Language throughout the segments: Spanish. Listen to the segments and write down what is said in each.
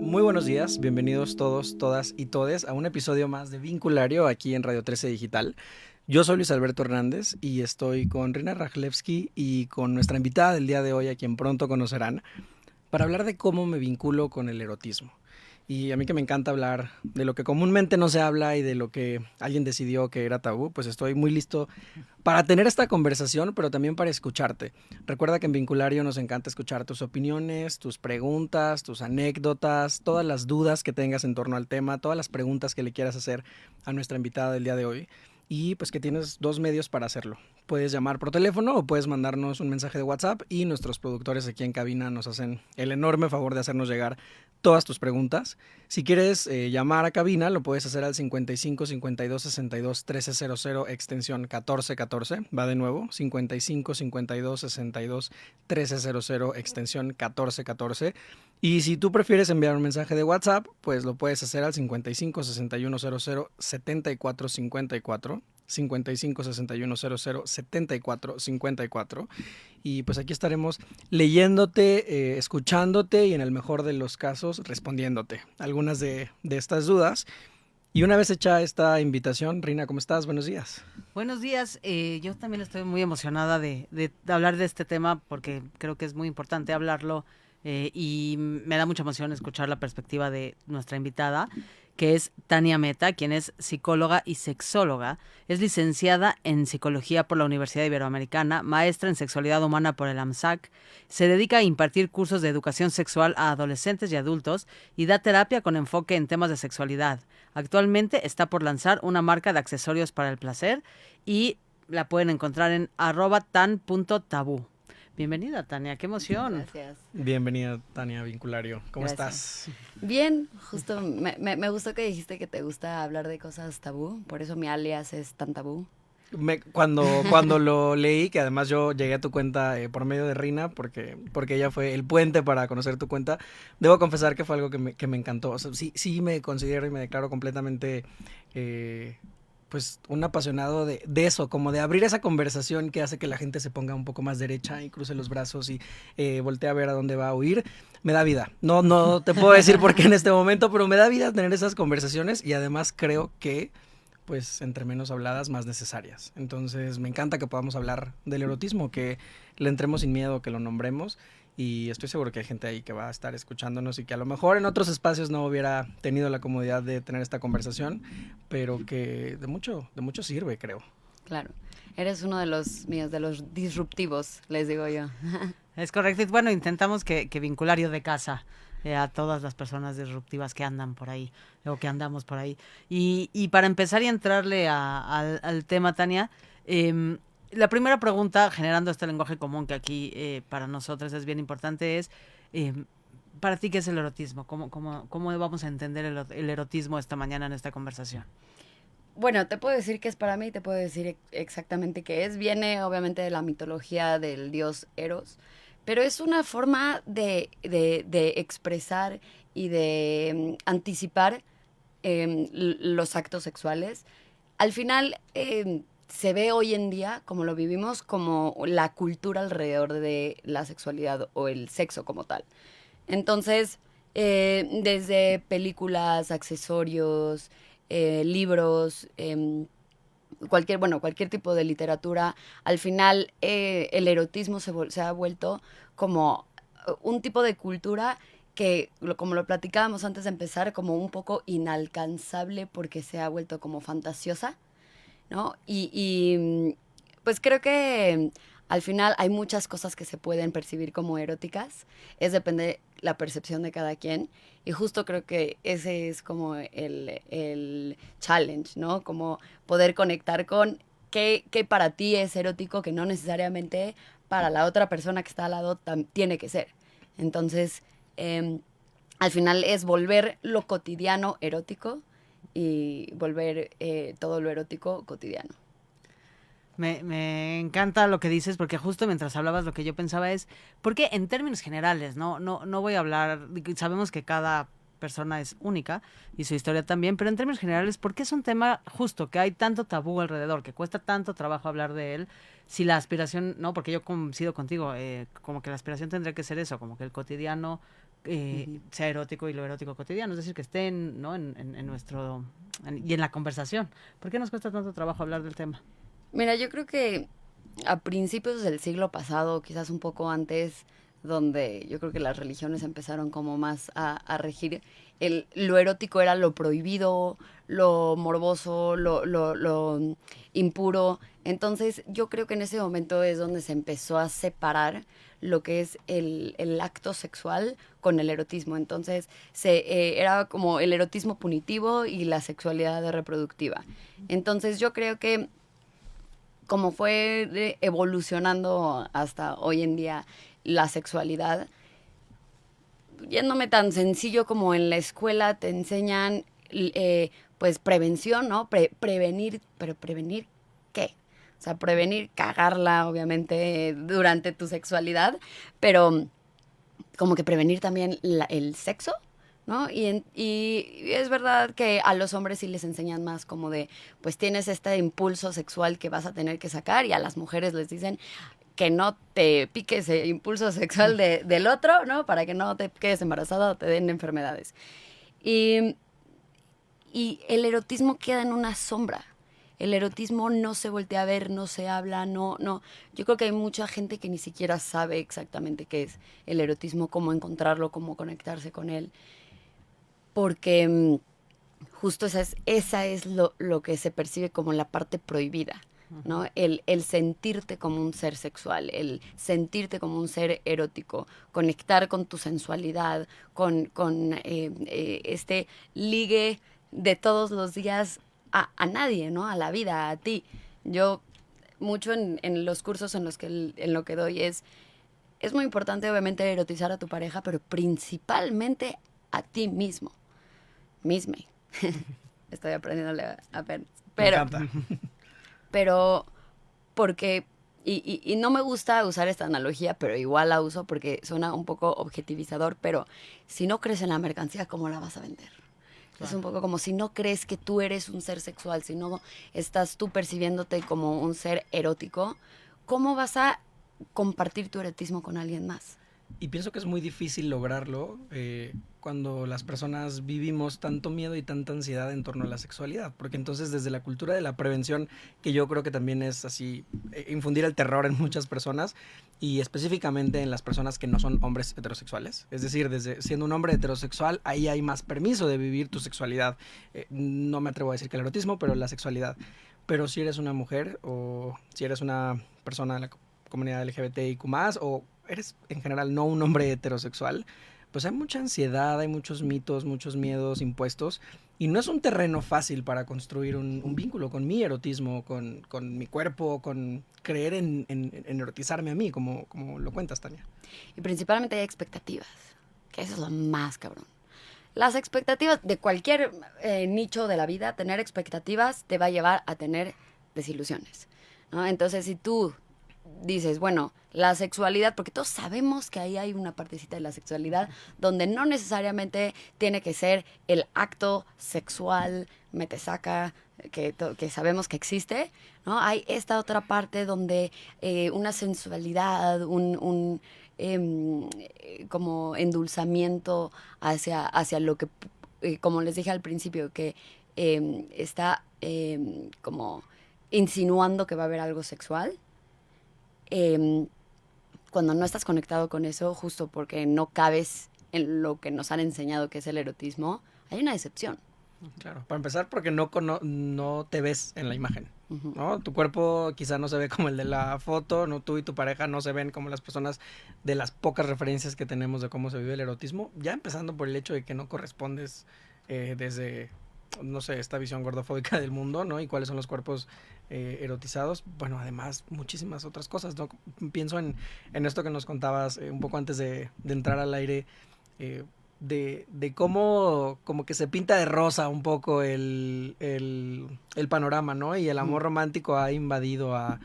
Muy buenos días, bienvenidos todos, todas y todes a un episodio más de Vinculario aquí en Radio 13 Digital. Yo soy Luis Alberto Hernández y estoy con Rina Rajlewski y con nuestra invitada del día de hoy, a quien pronto conocerán, para hablar de cómo me vinculo con el erotismo. Y a mí que me encanta hablar de lo que comúnmente no se habla y de lo que alguien decidió que era tabú, pues estoy muy listo para tener esta conversación, pero también para escucharte. Recuerda que en Vinculario nos encanta escuchar tus opiniones, tus preguntas, tus anécdotas, todas las dudas que tengas en torno al tema, todas las preguntas que le quieras hacer a nuestra invitada del día de hoy. Y pues que tienes dos medios para hacerlo. Puedes llamar por teléfono o puedes mandarnos un mensaje de WhatsApp y nuestros productores aquí en cabina nos hacen el enorme favor de hacernos llegar todas tus preguntas. Si quieres llamar a cabina, lo puedes hacer al 55 52 62 1300 extensión 1414. Va de nuevo, 55 52 62 1300 extensión 1414. Y si tú prefieres enviar un mensaje de WhatsApp, pues lo puedes hacer al 55 61 00 74 54. 55 61 00 74 54. Y pues aquí estaremos leyéndote, escuchándote y en el mejor de los casos respondiéndote algunas de estas dudas. Y una vez hecha esta invitación, Rina, ¿cómo estás? Buenos días. Buenos días, yo también estoy muy emocionada de hablar de este tema porque creo que es muy importante hablarlo y me da mucha emoción escuchar la perspectiva de nuestra invitada, que es Tania Meta, quien es psicóloga y sexóloga, es licenciada en psicología por la Universidad Iberoamericana, maestra en sexualidad humana por el AMSAC, se dedica a impartir cursos de educación sexual a adolescentes y adultos y da terapia con enfoque en temas de sexualidad. Actualmente está por lanzar una marca de accesorios para el placer y la pueden encontrar en @tan.tabú. Bienvenida, Tania, qué emoción. Gracias. Bienvenida, Tania Vinculario. ¿Cómo Gracias. estás? Bien, justo me gustó que dijiste que te gusta hablar de cosas tabú, por eso mi alias es tan tabú. Cuando lo leí, que además yo llegué a tu cuenta por medio de Rina, porque ella fue el puente para conocer tu cuenta, debo confesar que fue algo que me encantó. O sea, sí me considero y me declaro completamente pues un apasionado de eso, como de abrir esa conversación que hace que la gente se ponga un poco más derecha y cruce los brazos y voltee a ver a dónde va a huir. Me da vida. No te puedo decir por qué en este momento, pero me da vida tener esas conversaciones y además creo que pues entre menos habladas, más necesarias. Entonces me encanta que podamos hablar del erotismo, que le entremos sin miedo, que lo nombremos y estoy seguro que hay gente ahí que va a estar escuchándonos y que a lo mejor en otros espacios no hubiera tenido la comodidad de tener esta conversación, pero que de mucho sirve, creo. Claro, eres uno de los míos, de los disruptivos, les digo yo. Es correcto. Y bueno, intentamos que Vinculario de casa a todas las personas disruptivas que andan por ahí o que andamos por ahí. Y para empezar y entrarle al tema, Tania, la primera pregunta, generando este lenguaje común que aquí para nosotros es bien importante, es para ti, ¿qué es el erotismo? ¿Cómo vamos a entender el erotismo esta mañana en esta conversación? Bueno, te puedo decir qué es para mí, te puedo decir exactamente qué es. Viene obviamente de la mitología del dios Eros, pero es una forma de expresar y de anticipar los actos sexuales. Al final se ve hoy en día, como lo vivimos, como la cultura alrededor de la sexualidad o el sexo como tal. Entonces, desde películas, accesorios, libros, cualquier tipo de literatura, al final el erotismo se ha vuelto como un tipo de cultura que, como lo platicábamos antes de empezar, como un poco inalcanzable porque se ha vuelto como fantasiosa, ¿no? Pues creo que al final hay muchas cosas que se pueden percibir como eróticas, es depende la percepción de cada quien, y justo creo que ese es como el challenge, ¿no? Como poder conectar con qué para ti es erótico, que no necesariamente para la otra persona que está al lado tiene que ser. Entonces, al final es volver lo cotidiano erótico y volver todo lo erótico cotidiano. Me encanta lo que dices porque justo mientras hablabas lo que yo pensaba es, porque en términos generales, no voy a hablar, sabemos que cada persona es única y su historia también, pero en términos generales, ¿por qué es un tema justo que hay tanto tabú alrededor, que cuesta tanto trabajo hablar de él? Si la aspiración, no, porque yo coincido contigo, como que la aspiración tendría que ser eso, como que el cotidiano sea erótico y lo erótico cotidiano, es decir, que esté ¿no? en nuestro y en la conversación. ¿Por qué nos cuesta tanto trabajo hablar del tema? Mira, yo creo que a principios del siglo pasado, quizás un poco antes, donde yo creo que las religiones empezaron como más a regir, lo erótico era lo prohibido, lo morboso, lo impuro. Entonces yo creo que en ese momento es donde se empezó a separar lo que es el acto sexual con el erotismo. Entonces era como el erotismo punitivo y la sexualidad reproductiva. Entonces yo creo que como fue evolucionando hasta hoy en día la sexualidad, yéndome tan sencillo como en la escuela te enseñan pues prevención, ¿no? Prevenir, pero prevenir ¿qué? O sea, prevenir cagarla, obviamente, durante tu sexualidad, pero como que prevenir también el sexo, ¿no? Y es verdad que a los hombres sí les enseñan más como de, pues tienes este impulso sexual que vas a tener que sacar, y a las mujeres les dicen que no te pique ese impulso sexual del otro, ¿no? Para que no te quedes embarazada o te den enfermedades. Y, y el erotismo queda en una sombra. El erotismo no se voltea a ver, no se habla, no. Yo creo que hay mucha gente que ni siquiera sabe exactamente qué es el erotismo, cómo encontrarlo, cómo conectarse con él. Porque justo esa es lo que se percibe como la parte prohibida, ¿no? El sentirte como un ser sexual, el sentirte como un ser erótico, conectar con tu sensualidad, con este ligue de todos los días a nadie, ¿no? A la vida, a ti. Yo mucho en los cursos en lo que doy es muy importante obviamente erotizar a tu pareja, pero principalmente a ti mismo. Misme. Estoy aprendiéndole apenas. Me encanta. Pero porque, y no me gusta usar esta analogía, pero igual la uso porque suena un poco objetivizador, pero si no crees en la mercancía, ¿cómo la vas a vender? Claro. Es un poco como si no crees que tú eres un ser sexual, si no estás tú percibiéndote como un ser erótico, ¿cómo vas a compartir tu erotismo con alguien más? Y pienso que es muy difícil lograrlo cuando las personas vivimos tanto miedo y tanta ansiedad en torno a la sexualidad, porque entonces desde la cultura de la prevención, que yo creo que también es así, infundir el terror en muchas personas y específicamente en las personas que no son hombres heterosexuales, es decir, desde siendo un hombre heterosexual, ahí hay más permiso de vivir tu sexualidad, no me atrevo a decir que el erotismo, pero la sexualidad, pero si eres una mujer o si eres una persona de la comunidad LGBTIQ+, o eres en general no un hombre heterosexual, pues hay mucha ansiedad, hay muchos mitos, muchos miedos impuestos, y no es un terreno fácil para construir un vínculo con mi erotismo, con mi cuerpo, con creer en erotizarme a mí, como lo cuentas, Tania. Y principalmente hay expectativas, que eso es lo más cabrón. Las expectativas de cualquier nicho de la vida, tener expectativas te va a llevar a tener desilusiones, ¿no? Entonces, si tú dices, bueno, la sexualidad, porque todos sabemos que ahí hay una partecita de la sexualidad donde no necesariamente tiene que ser el acto sexual, metesaca, que sabemos que existe, ¿no? Hay esta otra parte donde una sensualidad, como endulzamiento hacia lo que, como les dije al principio, que está como insinuando que va a haber algo sexual. Cuando no estás conectado con eso, justo porque no cabes en lo que nos han enseñado que es el erotismo, hay una decepción. Claro, para empezar porque no te ves en la imagen, ¿no? Tu cuerpo quizá no se ve como el de la foto, no, tú y tu pareja no se ven como las personas de las pocas referencias que tenemos de cómo se vive el erotismo, ya empezando por el hecho de que no correspondes desde, no sé, esta visión gordofóbica del mundo, ¿no? Y cuáles son los cuerpos erotizados, bueno, además muchísimas otras cosas, ¿no? Pienso en esto que nos contabas un poco antes de entrar al aire, de cómo como que se pinta de rosa un poco el panorama, ¿no? Y el amor romántico ha invadido a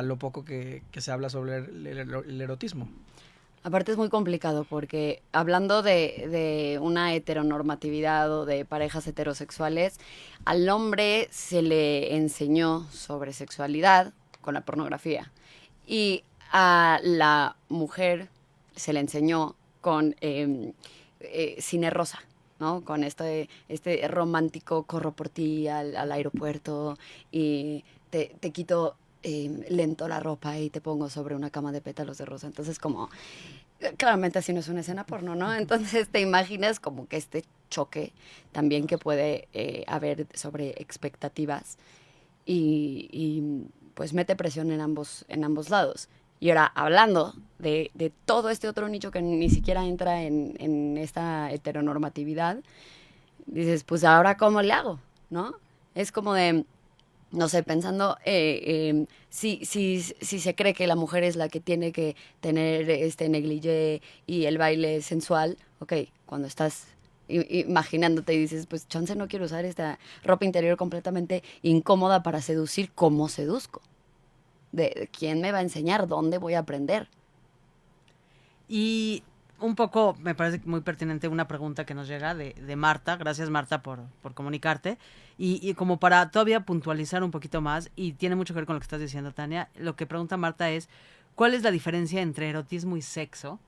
lo poco que se habla sobre el erotismo. Aparte es muy complicado porque hablando de una heteronormatividad o de parejas heterosexuales, al hombre se le enseñó sobre sexualidad con la pornografía y a la mujer se le enseñó con cine rosa, ¿no? Con este romántico corro por ti al aeropuerto y te quito lento la ropa y te pongo sobre una cama de pétalos de rosa. Entonces, como, claramente así no es una escena porno, ¿no? Entonces te imaginas como que este choque también que puede haber sobre expectativas pues mete presión en ambos lados. Y ahora, hablando de todo este otro nicho que ni siquiera entra en esta heteronormatividad, dices, pues ahora cómo le hago, ¿no? Es como de, no sé, pensando si se cree que la mujer es la que tiene que tener este negligé y el baile sensual, ok, cuando estás imaginándote y dices, pues chance no quiero usar esta ropa interior completamente incómoda para seducir, ¿cómo seduzco? De quién me va a enseñar, dónde voy a aprender. Y un poco me parece muy pertinente una pregunta que nos llega de Marta. Gracias, Marta, por comunicarte. Y como para todavía puntualizar un poquito más, y tiene mucho que ver con lo que estás diciendo, Tania, lo que pregunta Marta es, ¿cuál es la diferencia entre erotismo y sexo?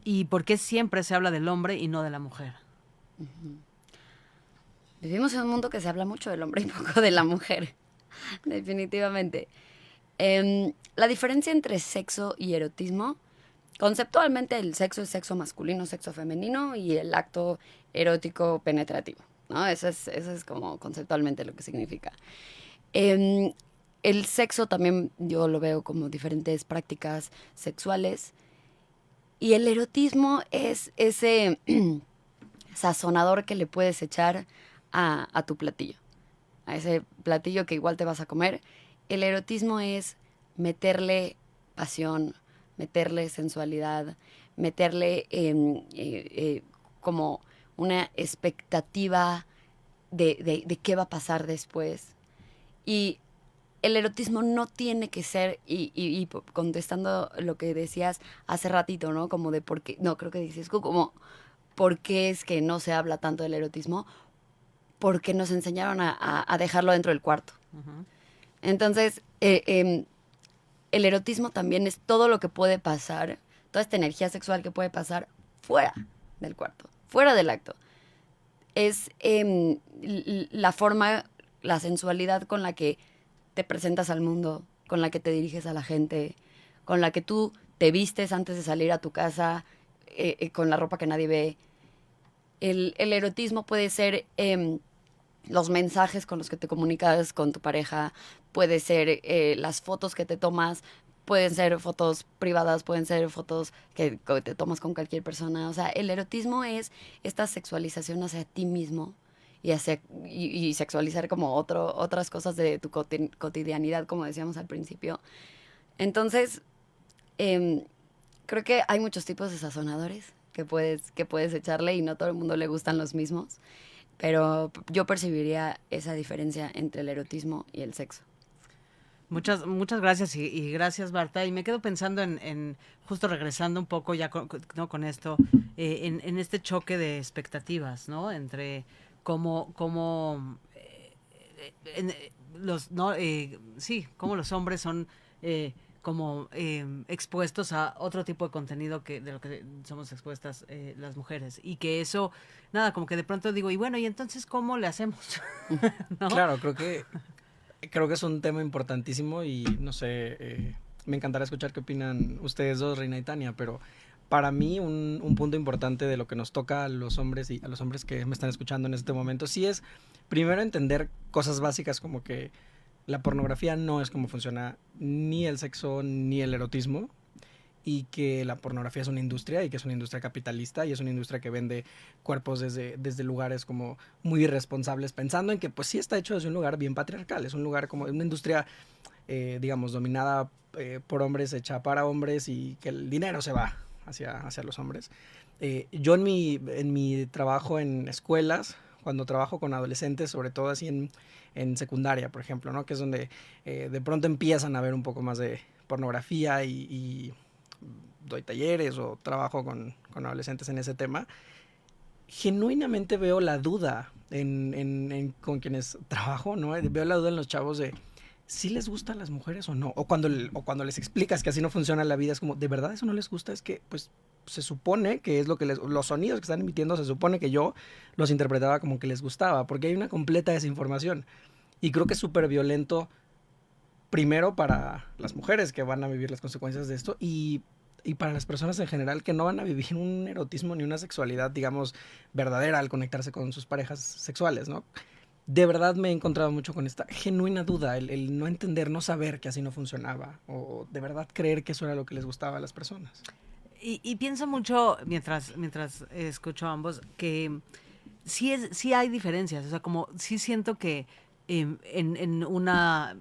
¿Y por qué siempre se habla del hombre y no de la mujer? Vivimos en un mundo que se habla mucho del hombre y poco de la mujer, definitivamente. La diferencia entre sexo y erotismo, conceptualmente el sexo es sexo masculino, sexo femenino y el acto erótico penetrativo, ¿no? Eso es como conceptualmente lo que significa. Em, el sexo también yo lo veo como diferentes prácticas sexuales y el erotismo es ese sazonador que le puedes echar a tu platillo, a ese platillo que igual te vas a comer. El erotismo es meterle pasión, meterle sensualidad, meterle como una expectativa de qué va a pasar después. Y el erotismo no tiene que ser, y contestando lo que decías hace ratito, ¿no? Como de por qué, no, creo que dices como, ¿por qué es que no se habla tanto del erotismo? Porque nos enseñaron a dejarlo dentro del cuarto. Ujú. Entonces, el erotismo también es todo lo que puede pasar, toda esta energía sexual que puede pasar fuera del cuarto, fuera del acto. Es la forma, la sensualidad con la que te presentas al mundo, con la que te diriges a la gente, con la que tú te vistes antes de salir a tu casa, con la ropa que nadie ve. El erotismo puede ser los mensajes con los que te comunicas con tu pareja, puede ser las fotos que te tomas, pueden ser fotos privadas, pueden ser fotos que te tomas con cualquier persona. O sea, el erotismo es esta sexualización hacia ti mismo y sexualizar como otras cosas de tu cotidianidad, como decíamos al principio. Entonces, em, creo que hay muchos tipos de sazonadores que puedes echarle y no todo el mundo le gustan los mismos. Pero yo percibiría esa diferencia entre el erotismo y el sexo. Muchas gracias y gracias, Marta. Y me quedo pensando justo regresando un poco ya ¿no? con esto, en este choque de expectativas, ¿no? Entre cómo los, ¿no? Sí, cómo los hombres son como expuestos a otro tipo de contenido de lo que somos expuestas las mujeres. Y que eso, nada, como que de pronto digo, y bueno, ¿y entonces cómo le hacemos? ¿No? Claro, creo que es un tema importantísimo y no sé, me encantará escuchar qué opinan ustedes dos, Reina y Tania, pero para mí un punto importante de lo que nos toca a los hombres y a los hombres que me están escuchando en este momento, sí es primero entender cosas básicas como que la pornografía no es como funciona ni el sexo ni el erotismo y que la pornografía es una industria y que es una industria capitalista y es una industria que vende cuerpos desde lugares como muy irresponsables, pensando en que pues sí está hecho desde un lugar bien patriarcal, es un lugar como una industria, digamos, dominada por hombres, hecha para hombres y que el dinero se va hacia los hombres. Yo en mi trabajo en escuelas, cuando trabajo con adolescentes, sobre todo así en secundaria, por ejemplo, ¿no? Que es donde de pronto empiezan a ver un poco más de pornografía y doy talleres o trabajo con adolescentes en ese tema, genuinamente veo la duda con quienes trabajo, ¿no? Veo la duda en los chavos de si les gustan las mujeres o no. O cuando les explicas que así no funciona la vida, es como, ¿de verdad eso no les gusta? Es que, pues, se supone que es lo que los sonidos que están emitiendo, se supone que yo los interpretaba como que les gustaba, porque hay una completa desinformación. Y creo que es súper violento, primero para las mujeres que van a vivir las consecuencias de esto y para las personas en general que no van a vivir un erotismo ni una sexualidad, digamos, verdadera al conectarse con sus parejas sexuales, ¿no? De verdad me he encontrado mucho con esta genuina duda, el no entender, no saber que así no funcionaba, o de verdad creer que eso era lo que les gustaba a las personas. Y pienso mucho, mientras escucho a ambos, que sí hay diferencias. O sea, como sí siento que en una,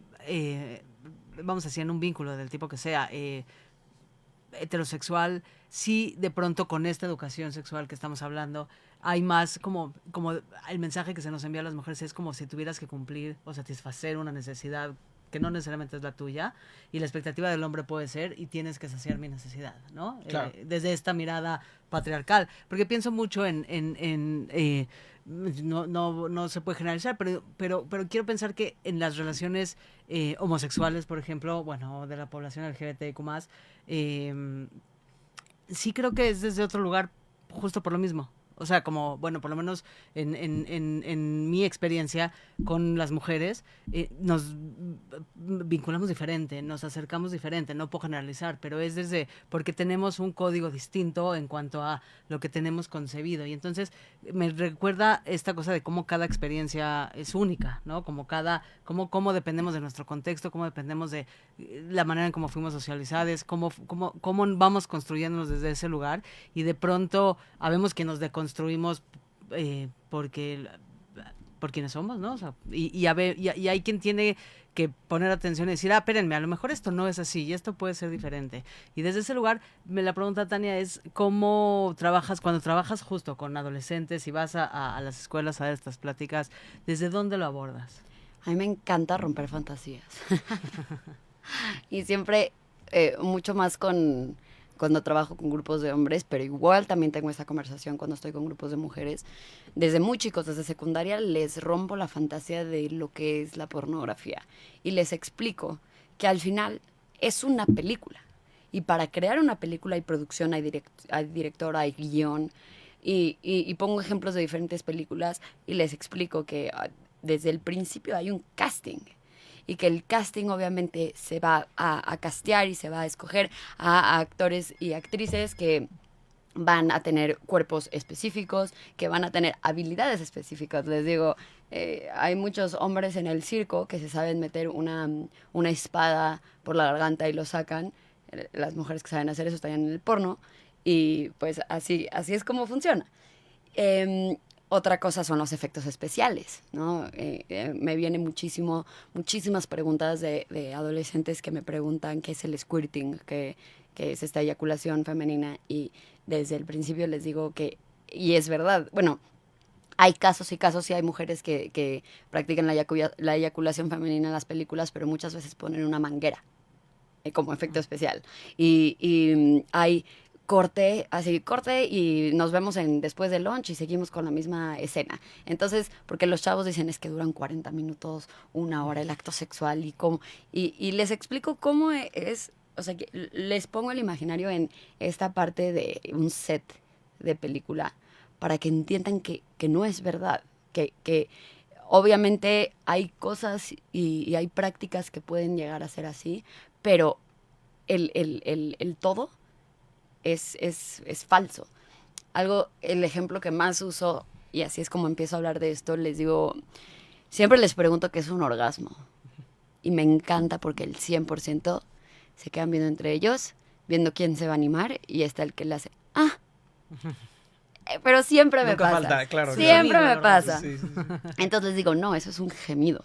vamos a decir, en un vínculo del tipo que sea, heterosexual, sí de pronto con esta educación sexual que estamos hablando, hay más como el mensaje que se nos envía a las mujeres es como si tuvieras que cumplir o satisfacer una necesidad que no necesariamente es la tuya, y la expectativa del hombre puede ser, y tienes que saciar mi necesidad, ¿no? Claro. Desde esta mirada patriarcal, porque pienso mucho no se puede generalizar, pero quiero pensar que en las relaciones homosexuales, por ejemplo, bueno, de la población LGBTQ+, sí creo que es desde otro lugar, justo por lo mismo. O sea, como, bueno, por lo menos en mi experiencia con las mujeres, nos vinculamos diferente, nos acercamos diferente, no puedo generalizar, pero es porque tenemos un código distinto en cuanto a lo que tenemos concebido. Y entonces me recuerda esta cosa de cómo cada experiencia es única, ¿no? Cómo dependemos de nuestro contexto, cómo dependemos de la manera en cómo fuimos socializados, cómo vamos construyéndonos desde ese lugar, y de pronto habemos que nos deconstruimos por quienes somos, ¿no? O sea, y hay quien tiene que poner atención y decir, espérenme, a lo mejor esto no es así y esto puede ser diferente. Y desde ese lugar, la pregunta, Tania, es ¿cómo trabajas, cuando trabajas justo con adolescentes y vas a las escuelas a dar estas pláticas, desde dónde lo abordas? A mí me encanta romper fantasías. Y siempre, mucho más cuando trabajo con grupos de hombres, pero igual también tengo esta conversación cuando estoy con grupos de mujeres. Desde muy chicos, desde secundaria, les rompo la fantasía de lo que es la pornografía. Y les explico que al final es una película. Y para crear una película hay producción, hay director, hay guión. Y pongo ejemplos de diferentes películas y les explico que desde el principio hay un casting. Y que el casting obviamente se va a castear y se va a escoger a actores y actrices que van a tener cuerpos específicos, que van a tener habilidades específicas. Les digo, hay muchos hombres en el circo que se saben meter una espada por la garganta y lo sacan. Las mujeres que saben hacer eso están en el porno. Y pues así es como funciona. Otra cosa son los efectos especiales, ¿no? Me vienen muchísimas preguntas de adolescentes que me preguntan qué es el squirting, que es esta eyaculación femenina, y desde el principio les digo que, y es verdad, bueno, hay casos y casos, y hay mujeres que practican la eyaculación femenina en las películas, pero muchas veces ponen una manguera como efecto especial. Y hay corte y nos vemos después del lunch y seguimos con la misma escena. Entonces, porque los chavos dicen es que duran 40 minutos, una hora el acto sexual y les explico cómo es, o sea, que les pongo el imaginario en esta parte de un set de película para que entiendan que no es verdad, que obviamente hay cosas y hay prácticas que pueden llegar a ser así, pero el todo es falso. El ejemplo que más uso, y así es como empiezo a hablar de esto, les digo, siempre les pregunto qué es un orgasmo. Y me encanta porque el 100% se quedan viendo entre ellos, viendo quién se va a animar, y está el que le hace, pero siempre me pasa. Falta, claro. Siempre me pasa. Sí. Entonces les digo, no, eso es un gemido.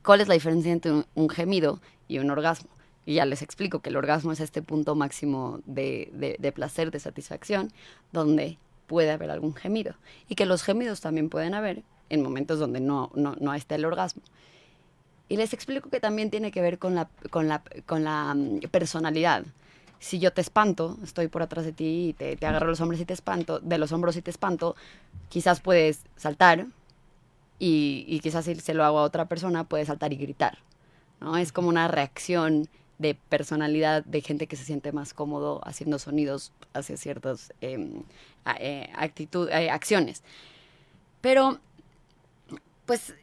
¿Cuál es la diferencia entre un gemido y un orgasmo? Y ya les explico que el orgasmo es este punto máximo de placer, de satisfacción, donde puede haber algún gemido. Y que los gemidos también pueden haber en momentos donde no está el orgasmo. Y les explico que también tiene que ver con la personalidad. si yo te espanto, estoy por atrás de ti y te agarro los hombros y te espanto, de los hombros y te espanto, quizás puedes saltar y quizás si se lo hago a otra persona, puede saltar y gritar, ¿no? Es como una reacción de personalidad de gente que se siente más cómodo haciendo sonidos hacia ciertas acciones. Pero, pues,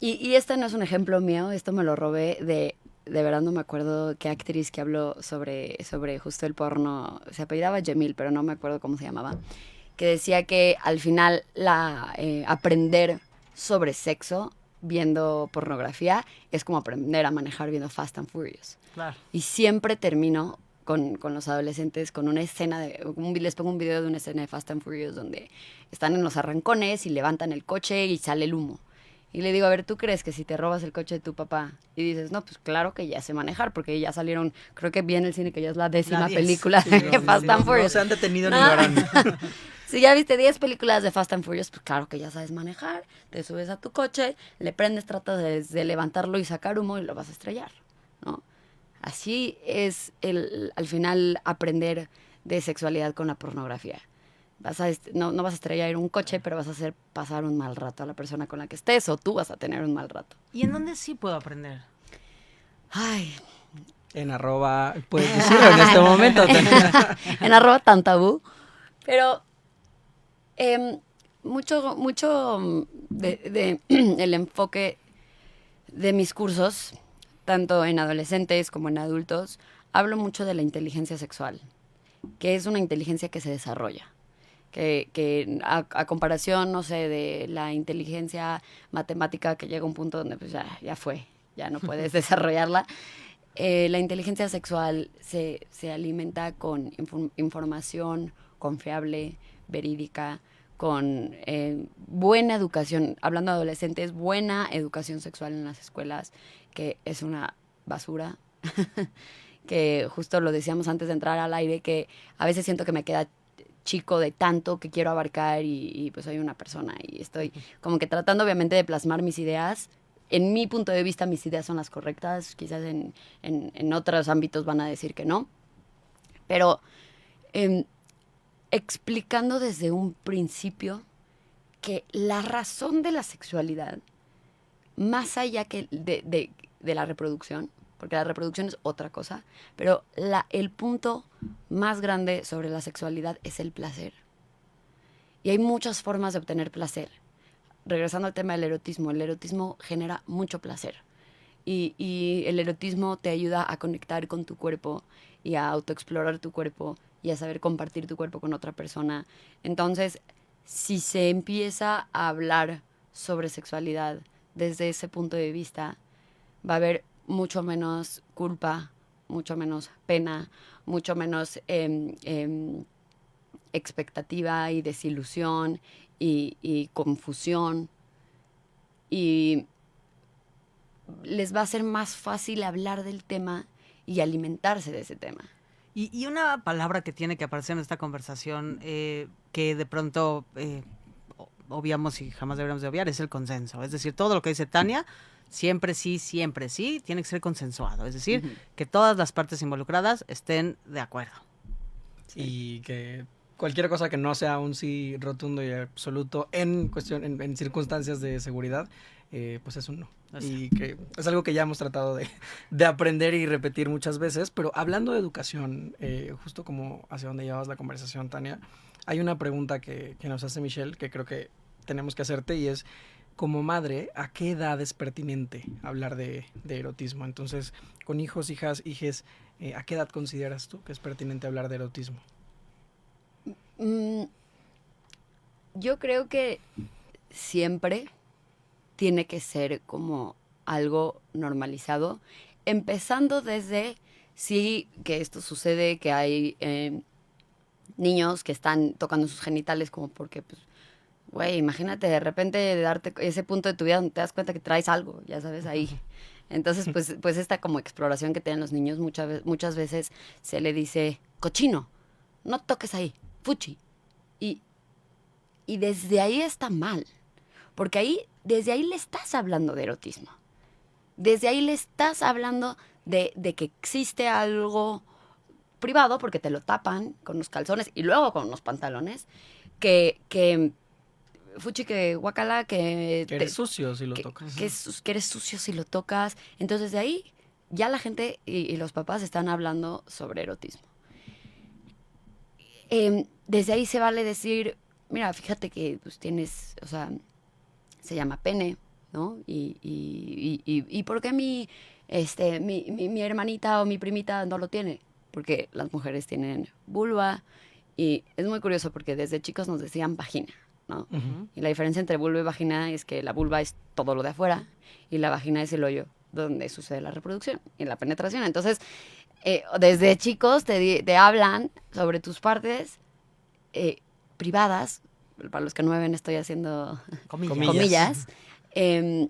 y este no es un ejemplo mío, esto me lo robé de verdad no me acuerdo qué actriz que habló sobre justo el porno, se apellidaba Jamil, pero no me acuerdo cómo se llamaba, que decía que al final aprender sobre sexo viendo pornografía es como aprender a manejar viendo Fast and Furious. Claro. Y siempre termino con los adolescentes con una escena les pongo un video de una escena de Fast and Furious donde están en los arrancones y levantan el coche y sale el humo. Y le digo, a ver, ¿tú crees que si te robas el coche de tu papá y dices, no, pues claro que ya sé manejar, porque ya salieron, creo que vi en el cine que ya es la 10ª película de Fast and Furious. No se han detenido ni lo harán. Si ya viste 10 películas de Fast and Furious, pues claro que ya sabes manejar, te subes a tu coche, le prendes, tratas de levantarlo y sacar humo y lo vas a estrellar, ¿no? Así es al final aprender de sexualidad con la pornografía. No vas a estrellar un coche, pero vas a hacer pasar un mal rato a la persona con la que estés, o tú vas a tener un mal rato. ¿Y en dónde sí puedo aprender? Ay. En arroba, puedes decirlo en este momento. En arroba tan tabú. Pero mucho de el enfoque de mis cursos, tanto en adolescentes como en adultos, hablo mucho de la inteligencia sexual, que es una inteligencia que se desarrolla. Que a comparación, no sé, de la inteligencia matemática que llega a un punto donde pues ya fue, ya no puedes desarrollarla. La inteligencia sexual se alimenta con información confiable, verídica, con buena educación, hablando de adolescentes, buena educación sexual en las escuelas, que es una basura, que justo lo decíamos antes de entrar al aire, que a veces siento que me queda chico de tanto que quiero abarcar y pues soy una persona y estoy como que tratando obviamente de plasmar mis ideas. En mi punto de vista mis ideas son las correctas, quizás en otros ámbitos van a decir que no, pero explicando desde un principio que la razón de la sexualidad, más allá que de la reproducción, porque la reproducción es otra cosa, pero el punto más grande sobre la sexualidad es el placer. Y hay muchas formas de obtener placer. Regresando al tema del erotismo, el erotismo genera mucho placer. Y el erotismo te ayuda a conectar con tu cuerpo y a autoexplorar tu cuerpo y a saber compartir tu cuerpo con otra persona. Entonces, si se empieza a hablar sobre sexualidad desde ese punto de vista, va a haber mucho menos culpa, mucho menos pena, mucho menos expectativa y desilusión y confusión. Y les va a ser más fácil hablar del tema y alimentarse de ese tema. Y una palabra que tiene que aparecer en esta conversación que de pronto obviamos y jamás deberíamos de obviar es el consenso. Es decir, todo lo que dice Tania, siempre sí, tiene que ser consensuado. Es decir, que todas las partes involucradas estén de acuerdo. Sí. Y que cualquier cosa que no sea un sí rotundo y absoluto en circunstancias de seguridad, pues es un no. Y que es algo que ya hemos tratado de aprender y repetir muchas veces. Pero hablando de educación, justo como hacia donde llevabas la conversación, Tania, hay una pregunta que nos hace Michelle que creo que tenemos que hacerte, y es: como madre, ¿a qué edad es pertinente hablar de erotismo? Entonces, con hijos, hijas, hijes, ¿a qué edad consideras tú que es pertinente hablar de erotismo? Yo creo que siempre tiene que ser como algo normalizado, empezando desde, sí, que esto sucede, que hay niños que están tocando sus genitales como porque, pues, güey, imagínate de repente darte ese punto de tu vida donde te das cuenta que traes algo, ya sabes, ahí. Entonces, pues esta como exploración que tienen los niños, muchas veces se le dice, cochino, no toques ahí, fuchi. Y desde ahí está mal, porque desde ahí le estás hablando de erotismo. Desde ahí le estás hablando de que existe algo. privado porque te lo tapan con los calzones y luego con unos pantalones, que fuchi, que guacala, Que eres sucio si lo que, tocas. que eres sucio si lo tocas. Entonces de ahí ya la gente y los papás están hablando sobre erotismo. Desde ahí se vale decir, mira, fíjate que pues tienes, o sea, se llama pene, ¿no? Y ¿por qué mi hermanita o mi primita no lo tiene? Porque las mujeres tienen vulva y es muy curioso porque desde chicos nos decían vagina, ¿no? Ujú. Y la diferencia entre vulva y vagina es que la vulva es todo lo de afuera y la vagina es el hoyo donde sucede la reproducción y la penetración. Entonces, desde chicos te hablan sobre tus partes privadas. Para los que no me ven, estoy haciendo comillas. eh,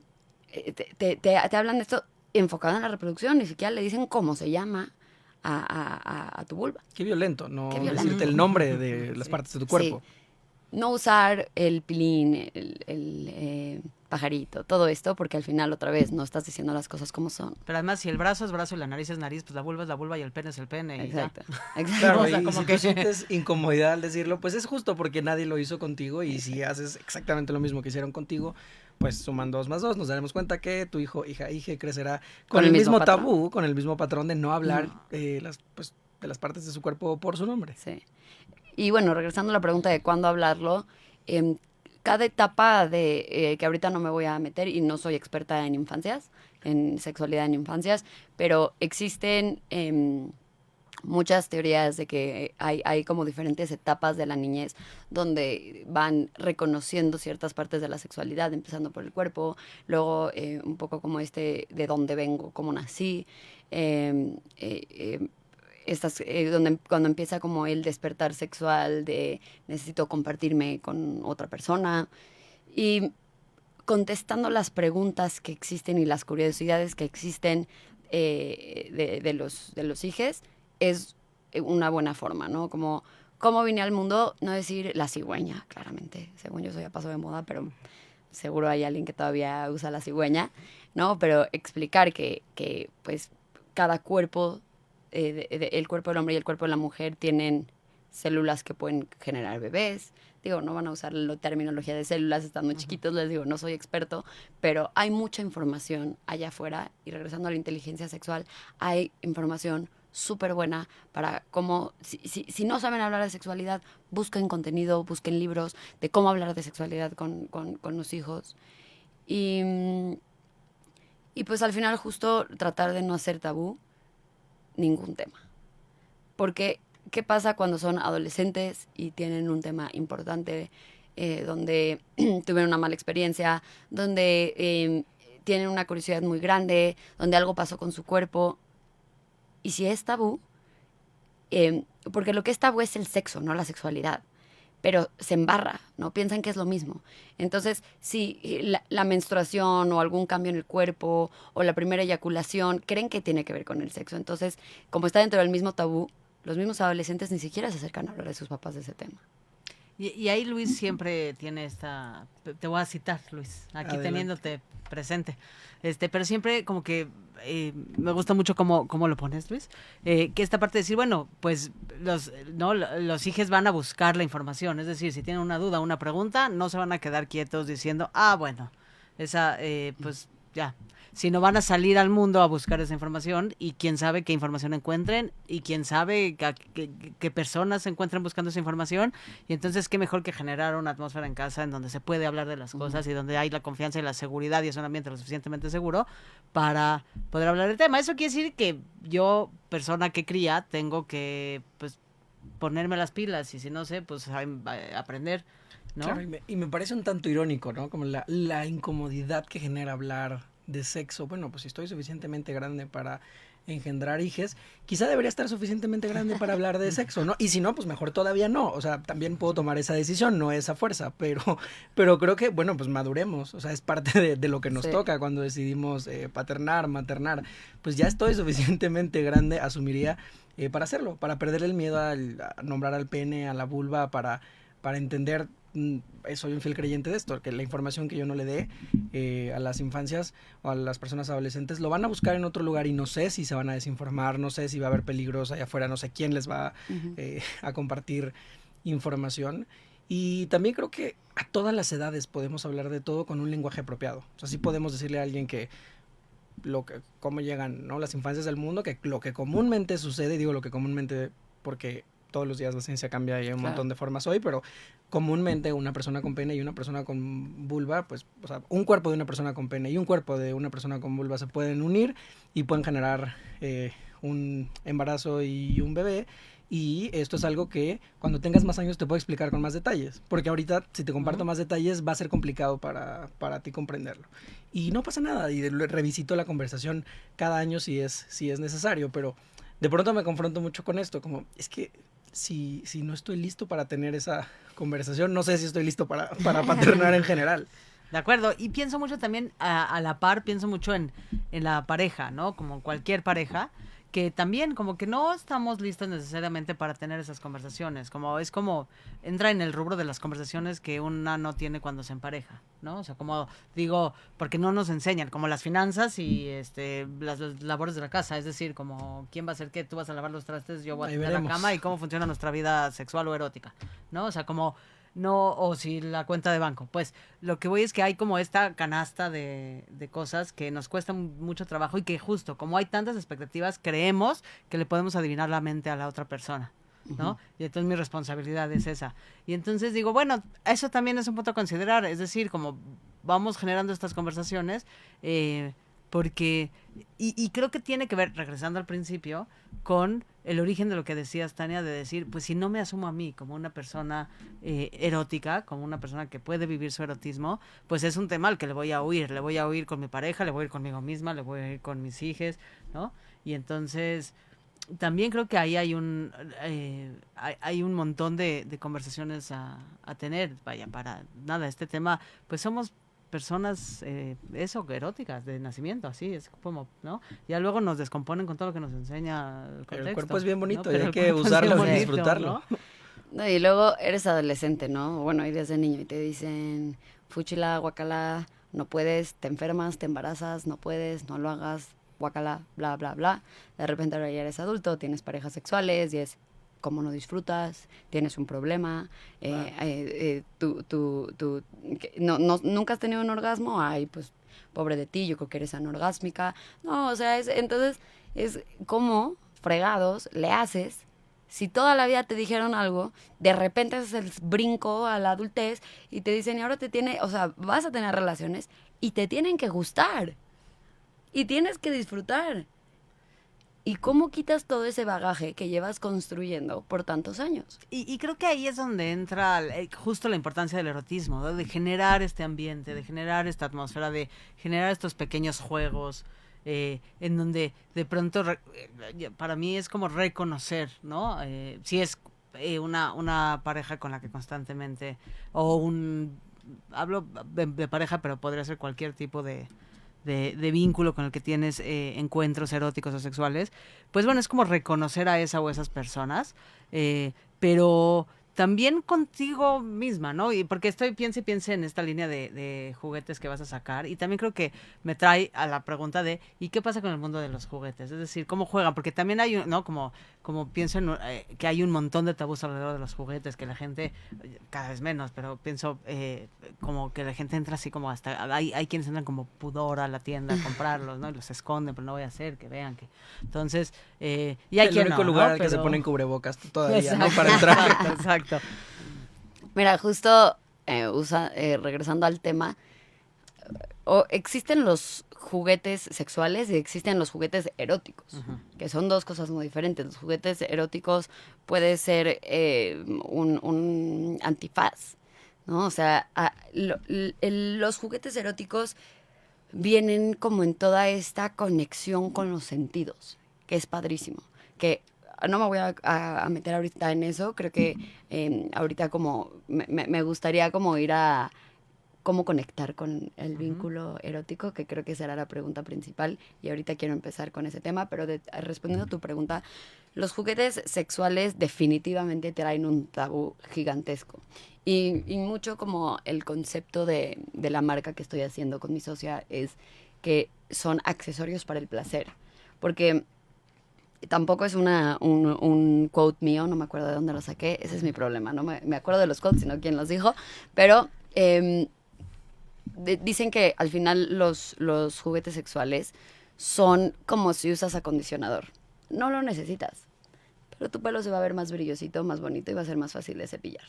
te hablan de esto enfocado en la reproducción, ni siquiera le dicen cómo se llama a tu vulva. Qué violento, no Qué violento. decirte el nombre de las partes de tu cuerpo. Sí. No usar el pilín, pajarito, todo esto, porque al final otra vez no estás diciendo las cosas como son. Pero además, si el brazo es brazo y la nariz es nariz, pues la vulva es la vulva y el pene es el pene. Exacto. Y ya. Claro, O sea, y como si que- tú sientes incomodidad al decirlo, pues es justo porque nadie lo hizo contigo y si haces exactamente lo mismo que hicieron contigo, pues suman 2 más 2, nos daremos cuenta que tu hijo, hija, crecerá con el mismo patrón. tabú, con el mismo patrón de no hablar No. pues, de las partes de su cuerpo por su nombre. Sí. Y bueno, regresando a la pregunta de cuándo hablarlo, cada etapa que ahorita no me voy a meter y no soy experta en infancias, en sexualidad en infancias, pero existen muchas teorías de que hay como diferentes etapas de la niñez donde van reconociendo ciertas partes de la sexualidad, empezando por el cuerpo, luego un poco como de dónde vengo, cómo nací, cuando empieza como el despertar sexual de necesito compartirme con otra persona y contestando las preguntas que existen y las curiosidades que existen de los hijes es una buena forma, ¿no? Como cómo vine al mundo, no decir la cigüeña, claramente, según yo eso ya pasó de moda, pero seguro hay alguien que todavía usa la cigüeña, ¿no? Pero explicar que pues cada cuerpo el cuerpo del hombre y el cuerpo de la mujer tienen células que pueden generar bebés. Digo, no van a usar la terminología de células, están muy chiquitos, les digo, no soy experto, pero hay mucha información allá afuera y regresando a la inteligencia sexual, hay información súper buena para cómo, si no saben hablar de sexualidad, busquen contenido, busquen libros de cómo hablar de sexualidad con los hijos. Y pues al final justo tratar de no hacer tabú ningún tema. Porque, ¿qué pasa cuando son adolescentes y tienen un tema importante donde tuvieron una mala experiencia, donde tienen una curiosidad muy grande, donde algo pasó con su cuerpo? Y si es tabú, porque lo que es tabú es el sexo, no la sexualidad, pero se embarra, ¿no? Piensan que es lo mismo. Entonces, si la menstruación o algún cambio en el cuerpo o la primera eyaculación creen que tiene que ver con el sexo. Entonces, como está dentro del mismo tabú, los mismos adolescentes ni siquiera se acercan a hablar de sus papás de ese tema. Y ahí Luis siempre tiene te voy a citar, Luis, aquí Adelante. Teniéndote presente. Pero siempre como que me gusta mucho cómo lo pones, Luis, que esta parte de decir, bueno, pues los hijos van a buscar la información, es decir, si tienen una duda, una pregunta, no se van a quedar quietos diciendo, bueno, esa, pues ya, sino van a salir al mundo a buscar esa información y quién sabe qué información encuentren y quién sabe qué personas se encuentran buscando esa información y entonces qué mejor que generar una atmósfera en casa en donde se puede hablar de las cosas y donde hay la confianza y la seguridad y es un ambiente lo suficientemente seguro para poder hablar del tema. Eso quiere decir que yo, persona que cría, tengo que pues ponerme las pilas y si no sé, pues aprender, ¿no? Claro, y me parece un tanto irónico, ¿no? Como la incomodidad que genera hablar de sexo. Bueno, pues si estoy suficientemente grande para engendrar hijes, quizá debería estar suficientemente grande para hablar de sexo, ¿no? Y si no, pues mejor todavía no. O sea, también puedo tomar esa decisión, no esa fuerza, pero creo que, bueno, pues maduremos. O sea, es parte de lo que nos toca cuando decidimos paternar, maternar. Pues ya estoy suficientemente grande, asumiría, para hacerlo, para perder el miedo a nombrar al pene, a la vulva, para entender soy un fiel creyente de esto, que la información que yo no le dé a las infancias o a las personas adolescentes lo van a buscar en otro lugar y no sé si se van a desinformar, no sé si va a haber peligros allá afuera, no sé quién les va a compartir información. Y también creo que a todas las edades podemos hablar de todo con un lenguaje apropiado. O sea, sí podemos decirle a alguien que cómo llegan, ¿no?, las infancias del mundo, que lo que comúnmente sucede, digo lo que comúnmente porque todos los días la ciencia cambia y hay un montón de formas hoy, pero comúnmente una persona con pene y una persona con vulva, pues, o sea, un cuerpo de una persona con pene y un cuerpo de una persona con vulva se pueden unir y pueden generar un embarazo y un bebé. Y esto es algo que cuando tengas más años te puedo explicar con más detalles, porque ahorita si te comparto más detalles va a ser complicado para ti comprenderlo. Y no pasa nada, y revisito la conversación cada año si es necesario, pero de pronto me confronto mucho con esto, como es que si no estoy listo para tener esa conversación, no sé si estoy listo para paternar en general. De acuerdo, y pienso mucho también, a la par, pienso mucho en la pareja, ¿no? Como cualquier pareja, que también como que no estamos listos necesariamente para tener esas conversaciones, es como entra en el rubro de las conversaciones que una no tiene cuando se empareja, ¿no? O sea, como digo, porque no nos enseñan, como las finanzas y las labores de la casa, es decir, como quién va a hacer qué, tú vas a lavar los trastes, yo voy a tender la cama y cómo funciona nuestra vida sexual o erótica, ¿no? O sea, como no, o si la cuenta de banco. Pues lo que voy es que hay como esta canasta de cosas que nos cuestan mucho trabajo y que justo, como hay tantas expectativas, creemos que le podemos adivinar la mente a la otra persona, ¿no? Y entonces mi responsabilidad es esa. Y entonces digo, bueno, eso también es un punto a considerar, es decir, como vamos generando estas conversaciones, porque, y creo que tiene que ver, regresando al principio, con el origen de lo que decías, Tania, de decir, pues si no me asumo a mí como una persona erótica, como una persona que puede vivir su erotismo, pues es un tema al que le voy a huir con mi pareja, le voy a ir conmigo misma, le voy a ir con mis hijos, ¿no? Y entonces también creo que ahí hay un montón de conversaciones a tener, vaya, para nada, este tema, pues somos personas eróticas de nacimiento, así es como, ¿no? Ya luego nos descomponen con todo lo que nos enseña el contexto. Pero el cuerpo es bien bonito, ¿no? y hay que usarlo y disfrutarlo. ¿no? No, y luego eres adolescente, ¿no? Bueno, eres de niño y te dicen fúchila, guacala, no puedes, te enfermas, te embarazas, no puedes, no lo hagas, guacala, bla, bla, bla. De repente ahora ya eres adulto, tienes parejas sexuales y es cómo no disfrutas, tienes un problema, nunca has tenido un orgasmo, ay, pues pobre de ti, yo creo que eres anorgásmica. No, o sea, entonces es como fregados le haces si toda la vida te dijeron algo, de repente haces el brinco a la adultez y te dicen, y ahora vas a tener relaciones y te tienen que gustar y tienes que disfrutar. ¿Y cómo quitas todo ese bagaje que llevas construyendo por tantos años? Y creo que ahí es donde entra justo la importancia del erotismo, ¿no? De generar este ambiente, de generar esta atmósfera, de generar estos pequeños juegos, en donde de pronto, para mí es como reconocer, ¿no? Si es una pareja con la que constantemente, hablo de pareja, pero podría ser cualquier tipo de vínculo con el que tienes encuentros eróticos o sexuales, pues bueno, es como reconocer a esa o esas personas, pero también contigo misma, ¿no? Y porque piense en esta línea de juguetes que vas a sacar, y también creo que me trae a la pregunta de ¿y qué pasa con el mundo de los juguetes? Es decir, ¿cómo juegan? Porque también hay, ¿no? Como pienso que hay un montón de tabús alrededor de los juguetes, que la gente, cada vez menos, pero pienso como que la gente entra así como hasta, hay quienes entran como pudor a la tienda a comprarlos, ¿no? Y los esconden, pero no voy a hacer que vean que... Entonces, y hay el único lugar al que se ponen cubrebocas todavía, exacto, ¿no? Para entrar. Exacto. Mira, justo regresando al tema, existen los juguetes sexuales y existen los juguetes eróticos, que son dos cosas muy diferentes. Los juguetes eróticos puede ser un antifaz, ¿no? O sea, los juguetes eróticos vienen como en toda esta conexión con los sentidos, que es padrísimo, que no me voy a meter ahorita en eso, creo que ahorita como me gustaría como ir a cómo conectar con el vínculo erótico, que creo que será la pregunta principal. Y ahorita quiero empezar con ese tema, pero respondiendo a tu pregunta, los juguetes sexuales definitivamente traen un tabú gigantesco. Y mucho como el concepto de la marca que estoy haciendo con mi socia es que son accesorios para el placer. Porque tampoco es un quote mío, no me acuerdo de dónde lo saqué, ese es mi problema, no me acuerdo de los quotes, sino quién los dijo, pero dicen que al final los juguetes sexuales son como si usas acondicionador. No lo necesitas, pero tu pelo se va a ver más brillosito, más bonito y va a ser más fácil de cepillar,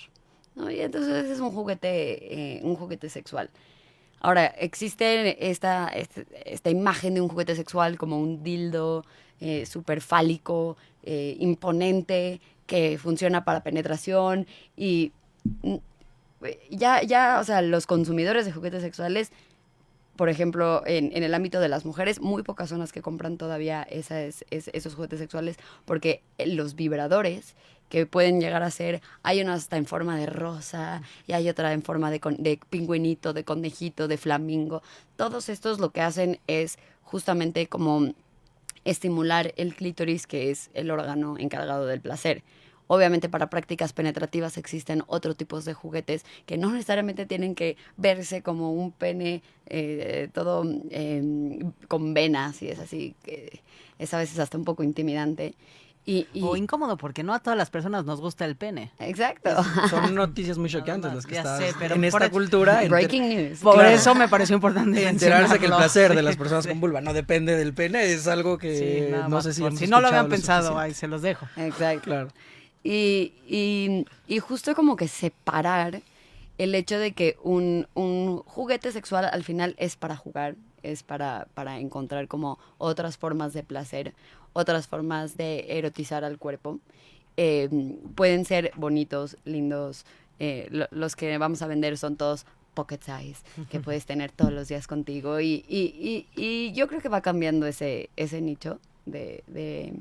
¿no? Y entonces ese es un juguete sexual. Ahora, existe esta imagen de un juguete sexual como un dildo súper fálico, imponente, que funciona para penetración y o sea, los consumidores de juguetes sexuales, por ejemplo, en el ámbito de las mujeres, muy pocas son las que compran todavía esos juguetes sexuales porque los vibradores que pueden llegar a ser, hay uno hasta en forma de rosa y hay otra en forma de pingüinito, de conejito, de flamingo. Todos estos lo que hacen es justamente como estimular el clítoris, que es el órgano encargado del placer. Obviamente para prácticas penetrativas existen otros tipos de juguetes que no necesariamente tienen que verse como un pene todo con venas y es así, que es a veces hasta un poco intimidante. O incómodo, porque no a todas las personas nos gusta el pene. Exacto. Son noticias muy choqueantes las que Ya estás sé, pero en esta cultura. Breaking news. Por Claro. eso me pareció importante Enterarse que el mencionarlo. placer de Sí, las personas sí. con vulva no depende del pene es algo que Sí, nada no más sé si por hemos si no lo escuchado habían pensado, suficiente. ahí se los dejo. Exacto. Claro. Y justo como que separar el hecho de que un juguete sexual al final es para jugar, es para encontrar como otras formas de placer, otras formas de erotizar al cuerpo. Pueden ser bonitos, lindos. Los que vamos a vender son todos pocket size, que puedes tener todos los días contigo. Y yo creo que va cambiando ese nicho de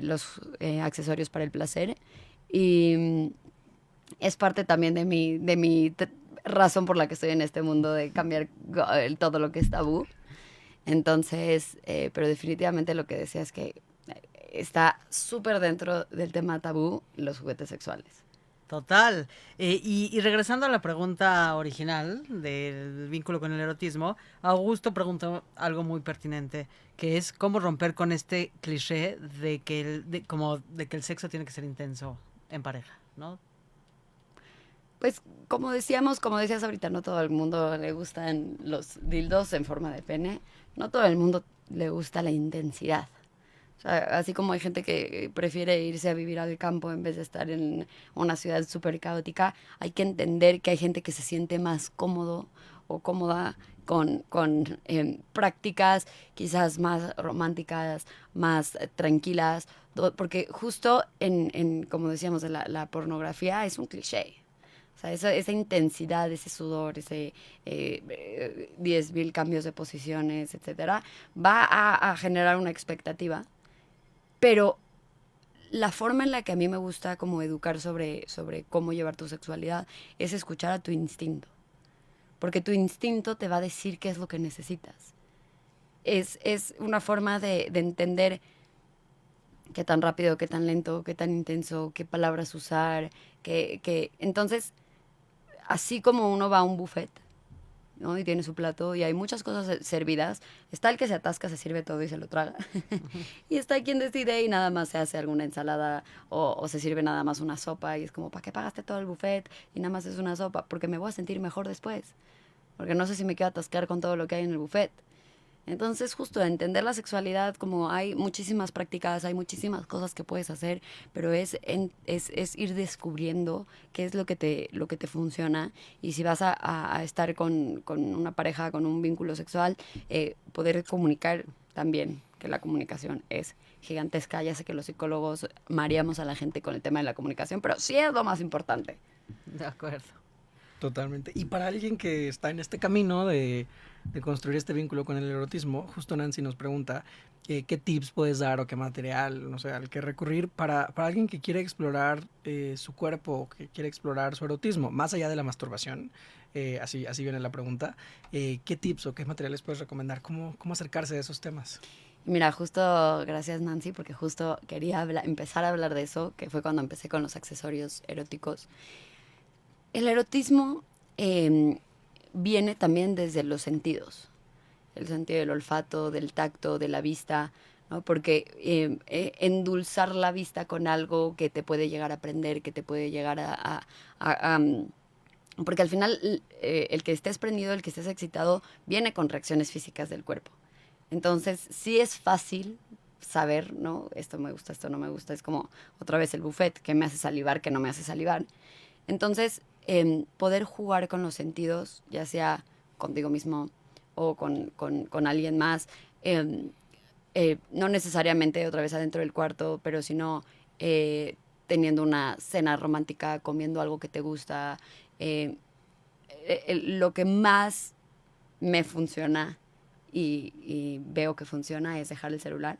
los accesorios para el placer. Y es parte también de mi razón por la que estoy en este mundo, de cambiar todo lo que es tabú. Entonces, pero definitivamente lo que decía es que está súper dentro del tema tabú los juguetes sexuales. Total. Y regresando a la pregunta original del vínculo con el erotismo, Augusto preguntó algo muy pertinente, que es cómo romper con este cliché de que de que el sexo tiene que ser intenso en pareja, ¿no? Pues como decías ahorita, no todo el mundo le gustan los dildos en forma de pene, no todo el mundo le gusta la intensidad. O sea, así como hay gente que prefiere irse a vivir al campo en vez de estar en una ciudad súper caótica, hay que entender que hay gente que se siente más cómodo o cómoda con prácticas quizás más románticas, más tranquilas, porque justo como decíamos, la pornografía es un cliché. O sea, esa intensidad, ese sudor, ese 10.000 cambios de posiciones, etcétera, va a generar una expectativa. Pero la forma en la que a mí me gusta como educar sobre cómo llevar tu sexualidad es escuchar a tu instinto. Porque tu instinto te va a decir qué es lo que necesitas. Es una forma de entender qué tan rápido, qué tan lento, qué tan intenso, qué palabras usar. Entonces, así como uno va a un buffet, ¿no? Y tiene su plato y hay muchas cosas servidas. Está el que se atasca, se sirve todo y se lo traga. Y está quien decide y nada más se hace alguna ensalada o se sirve nada más una sopa y es como, ¿para qué pagaste todo el buffet y nada más es una sopa? Porque me voy a sentir mejor después. Porque no sé si me quiero atascar con todo lo que hay en el buffet. Entonces, justo entender la sexualidad, como hay muchísimas prácticas, hay muchísimas cosas que puedes hacer, pero es ir descubriendo qué es lo que te funciona. Y si vas a estar con una pareja, con un vínculo sexual, poder comunicar también, que la comunicación es gigantesca. Ya sé que los psicólogos mareamos a la gente con el tema de la comunicación, pero sí es lo más importante. De acuerdo. Totalmente. Y para alguien que está en este camino de de construir este vínculo con el erotismo, justo Nancy nos pregunta qué tips puedes dar o qué material, no sé, al que recurrir para alguien que quiere explorar su cuerpo o que quiere explorar su erotismo, más allá de la masturbación. Así viene la pregunta. ¿Qué tips o qué materiales puedes recomendar? ¿Cómo acercarse a esos temas? Mira, justo, gracias Nancy, porque justo quería empezar a hablar de eso, que fue cuando empecé con los accesorios eróticos. El erotismo viene también desde los sentidos, el sentido del olfato, del tacto, de la vista, ¿no? Porque endulzar la vista con algo que te puede llegar a prender, que te puede llegar porque al final el que estés prendido, el que estés excitado, viene con reacciones físicas del cuerpo. Entonces, sí es fácil saber, ¿no? Esto me gusta, esto no me gusta. Es como otra vez el buffet, que me hace salivar, que no me hace salivar. Entonces, poder jugar con los sentidos, ya sea contigo mismo o con alguien más, no necesariamente otra vez adentro del cuarto, pero sino teniendo una cena romántica, comiendo algo que te gusta. Lo que más me funciona y veo que funciona es dejar el celular.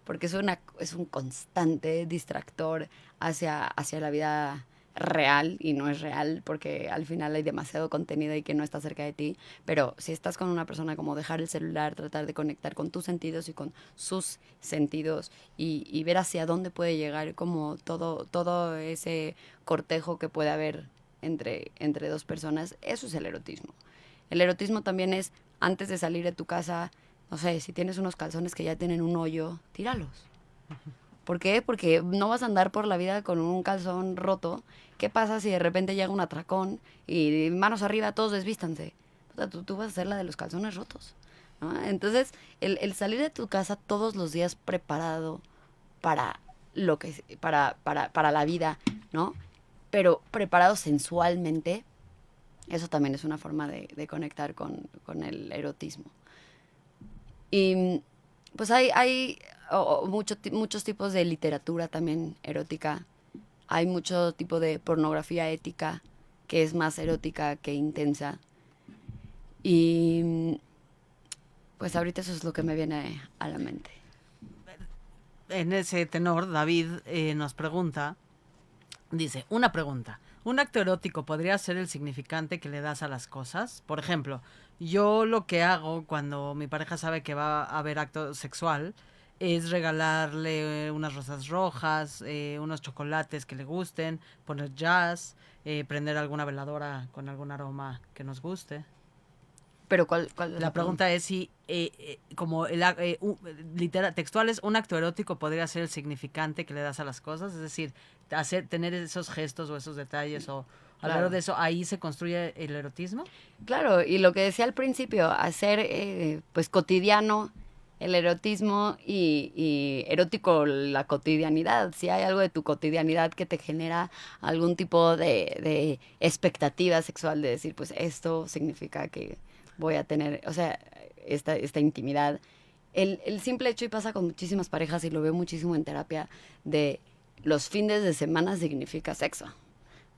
Porque es un constante distractor hacia la vida real, y no es real porque al final hay demasiado contenido y que no está cerca de ti. Pero si estás con una persona, como dejar el celular, tratar de conectar con tus sentidos y con sus sentidos y ver hacia dónde puede llegar como todo ese cortejo que puede haber entre dos personas. Eso es el erotismo. El erotismo también es, antes de salir de tu casa, no sé, si tienes unos calzones que ya tienen un hoyo, tíralos. ¿Por qué? Porque no vas a andar por la vida con un calzón roto. ¿Qué pasa si de repente llega un atracón y manos arriba, todos desvístanse? O sea, tú vas a ser la de los calzones rotos, ¿no? Entonces, el salir de tu casa todos los días preparado para para la vida, ¿no? Pero preparado sensualmente, eso también es una forma de conectar con el erotismo. Y pues hay muchos tipos de literatura también erótica. Hay mucho tipo de pornografía ética, que es más erótica que intensa. Y pues ahorita eso es lo que me viene a la mente. En ese tenor, David nos pregunta, dice, una pregunta. ¿Un acto erótico podría ser el significante que le das a las cosas? Por ejemplo, yo lo que hago cuando mi pareja sabe que va a haber acto sexual es regalarle unas rosas rojas, unos chocolates que le gusten, poner jazz, prender alguna veladora con algún aroma que nos guste. Pero ¿cuál es La pregunta es si, como textual es, un acto erótico podría ser el significante que le das a las cosas, es decir, tener esos gestos o esos detalles o alrededor de eso, ahí se construye el erotismo. Claro, y lo que decía al principio, hacer pues cotidiano el erotismo y erótico la cotidianidad. Si hay algo de tu cotidianidad que te genera algún tipo de expectativa sexual, de decir, pues esto significa que voy a tener, o sea, esta intimidad. El simple hecho, y pasa con muchísimas parejas y lo veo muchísimo en terapia, de los fines de semana significa sexo,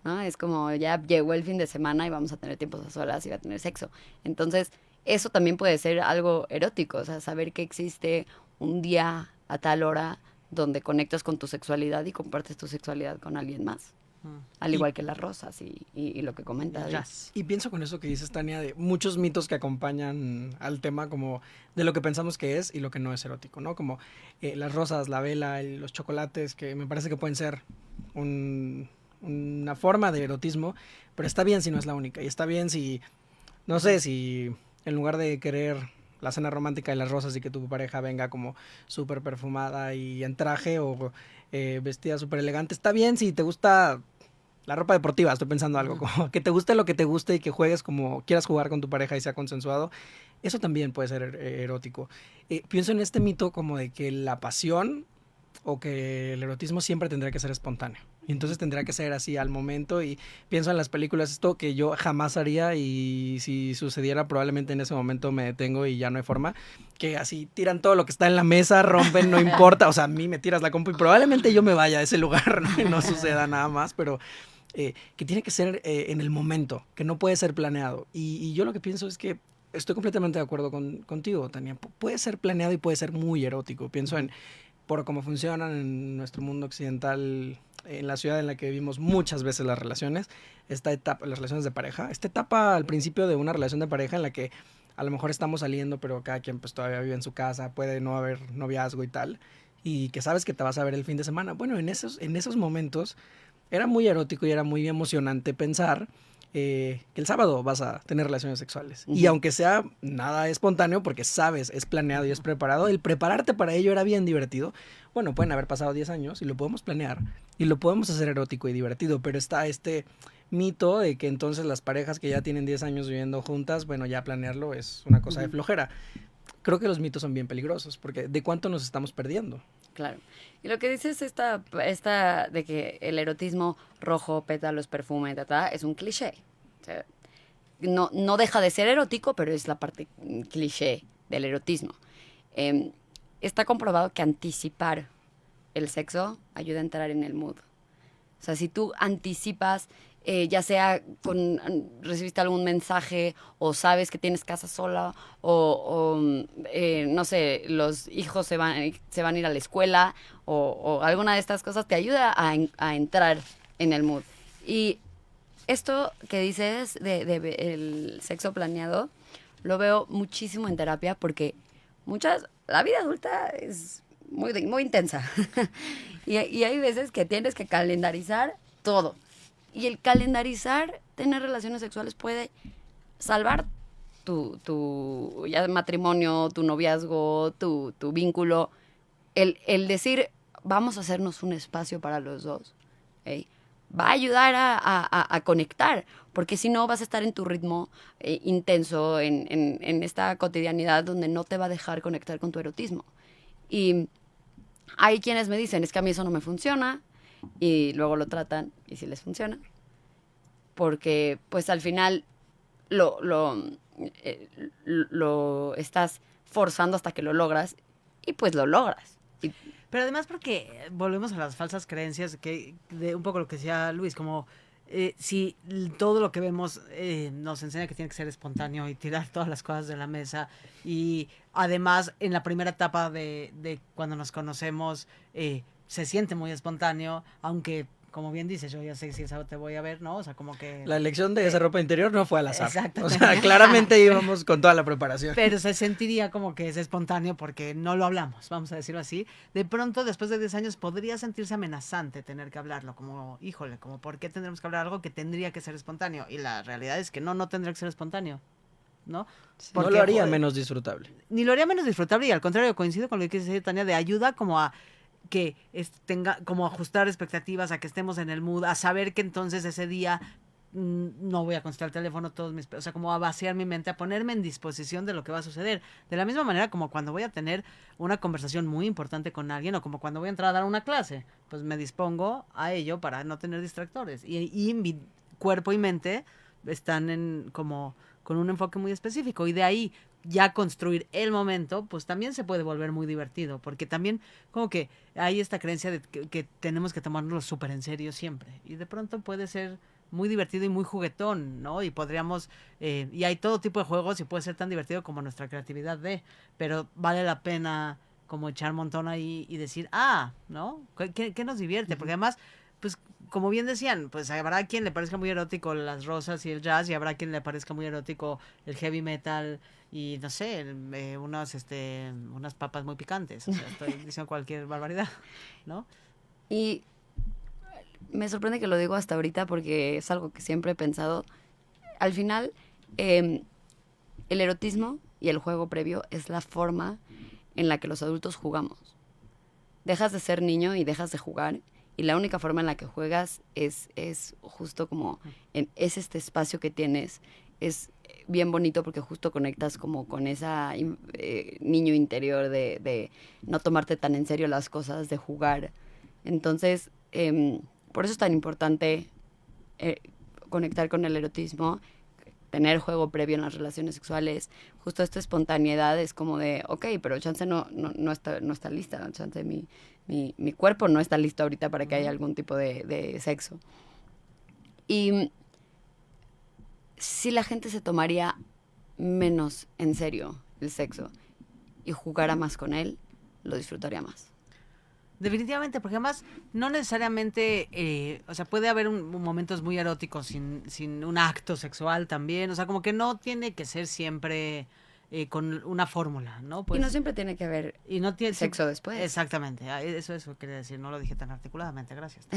¿no? Es como ya llegó el fin de semana y vamos a tener tiempos a solas y va a tener sexo. Entonces, eso también puede ser algo erótico, o sea, saber que existe un día a tal hora donde conectas con tu sexualidad y compartes tu sexualidad con alguien más. Al igual que las rosas y lo que comenta. Y pienso con eso que dices, Tania, de muchos mitos que acompañan al tema, como de lo que pensamos que es y lo que no es erótico, ¿no? Como las rosas, la vela, los chocolates, que me parece que pueden ser una forma de erotismo, pero está bien si no es la única. Y está bien si, no sé, si en lugar de querer la cena romántica y las rosas y que tu pareja venga como súper perfumada y en traje o vestida súper elegante, está bien si te gusta la ropa deportiva, estoy pensando algo, como que te guste lo que te guste y que juegues como quieras jugar con tu pareja y sea consensuado, eso también puede ser erótico. Pienso en este mito como de que la pasión o que el erotismo siempre tendría que ser espontáneo. Y entonces tendría que ser así al momento, y pienso en las películas, esto que yo jamás haría, y si sucediera probablemente en ese momento me detengo y ya no hay forma, que así tiran todo lo que está en la mesa, rompen, no importa, o sea, a mí me tiras la compu y probablemente yo me vaya a ese lugar, ¿no? Y no suceda nada más, pero que tiene que ser en el momento, que no puede ser planeado. Y yo lo que pienso es que estoy completamente de acuerdo contigo, Tania. Puede ser planeado y puede ser muy erótico. Pienso en, por cómo funcionan en nuestro mundo occidental, en la ciudad en la que vivimos muchas veces las relaciones, esta etapa, las relaciones de pareja, esta etapa al principio de una relación de pareja en la que a lo mejor estamos saliendo, pero cada quien pues todavía vive en su casa, puede no haber noviazgo y tal, y que sabes que te vas a ver el fin de semana. Bueno, en esos momentos era muy erótico y era muy emocionante pensar que el sábado vas a tener relaciones sexuales. Y aunque sea nada espontáneo, porque sabes, es planeado y es preparado, el prepararte para ello era bien divertido. Bueno, pueden haber pasado 10 años y lo podemos planear y lo podemos hacer erótico y divertido, pero está este mito de que entonces las parejas que ya tienen 10 años viviendo juntas, bueno, ya planearlo es una cosa de flojera. Creo que los mitos son bien peligrosos, porque ¿de cuánto nos estamos perdiendo? Claro. Y lo que dices esta de que el erotismo rojo, pétalos, perfume, es un cliché. O sea, no deja de ser erótico, pero es la parte cliché del erotismo. Está comprobado que anticipar el sexo ayuda a entrar en el mood. O sea, si tú anticipas, ya sea recibiste algún mensaje o sabes que tienes casa sola no sé, los hijos se van a ir a la escuela o alguna de estas cosas te ayuda a entrar en el mood. Y esto que dices de el sexo planeado, lo veo muchísimo en terapia porque la vida adulta es muy intensa. y hay veces que tienes que calendarizar todo. Y el calendarizar tener relaciones sexuales puede salvar tu ya matrimonio, tu noviazgo, tu vínculo. El decir, vamos a hacernos un espacio para los dos, ¿okay? Va a ayudar a conectar, porque si no vas a estar en tu ritmo intenso, en esta cotidianidad donde no te va a dejar conectar con tu erotismo. Y hay quienes me dicen, es que a mí eso no me funciona, y luego lo tratan y sí les funciona. Porque pues al final lo estás forzando hasta que lo logras y pues lo logras. Pero además porque volvemos a las falsas creencias, de un poco lo que decía Luis, como si todo lo que vemos nos enseña que tiene que ser espontáneo y tirar todas las cosas de la mesa, y además en la primera etapa de cuando nos conocemos se siente muy espontáneo, aunque como bien dices, yo ya sé si el sábado te voy a ver, ¿no? O sea, como que... La elección de esa ropa interior no fue al azar. Exacto. O sea, claramente íbamos con toda la preparación. Pero se sentiría como que es espontáneo porque no lo hablamos, vamos a decirlo así. De pronto, después de 10 años, podría sentirse amenazante tener que hablarlo, como, híjole, como, ¿por qué tendremos que hablar algo que tendría que ser espontáneo? Y la realidad es que no tendría que ser espontáneo, ¿no? Sí, porque, no lo haría menos disfrutable. Ni lo haría menos disfrutable, y al contrario, coincido con lo que dice Tania, de ayuda como a que tenga como ajustar expectativas, a que estemos en el mood, a saber que entonces ese día no voy a contestar el teléfono, o sea, como a vaciar mi mente, a ponerme en disposición de lo que va a suceder. De la misma manera como cuando voy a tener una conversación muy importante con alguien, o como cuando voy a entrar a dar una clase, pues me dispongo a ello para no tener distractores. Y mi cuerpo y mente están como con un enfoque muy específico, y de ahí ya construir el momento, pues también se puede volver muy divertido, porque también como que hay esta creencia de que tenemos que tomarnos súper en serio siempre, y de pronto puede ser muy divertido y muy juguetón, ¿no? Y podríamos, y hay todo tipo de juegos y puede ser tan divertido como nuestra creatividad pero vale la pena como echar montón ahí y decir, ¿no? ¿Qué nos divierte? Porque además, pues como bien decían, pues habrá quien le parezca muy erótico las rosas y el jazz, y habrá quien le parezca muy erótico el heavy metal y no sé, unas papas muy picantes. O sea, estoy diciendo cualquier barbaridad, ¿no? Y me sorprende que lo digo hasta ahorita porque es algo que siempre he pensado. Al final, el erotismo y el juego previo es la forma en la que los adultos jugamos. Dejas de ser niño y dejas de jugar, y la única forma en la que juegas es justo como es este espacio que tienes. Es bien bonito porque justo conectas como con esa niño interior de no tomarte tan en serio las cosas, de jugar. Entonces, por eso es tan importante conectar con el erotismo, tener juego previo en las relaciones sexuales. Justo esta espontaneidad es como de, ok, pero chance no está lista, chance mi cuerpo no está listo ahorita para que haya algún tipo de sexo. Y si la gente se tomaría menos en serio el sexo y jugara más con él, lo disfrutaría más. Definitivamente, porque además no necesariamente, o sea, puede haber momentos muy eróticos sin un acto sexual también, o sea, como que no tiene que ser siempre con una fórmula, ¿no? Y no siempre tiene que haber y no tiene sexo después. Exactamente, eso quería decir, no lo dije tan articuladamente, gracias.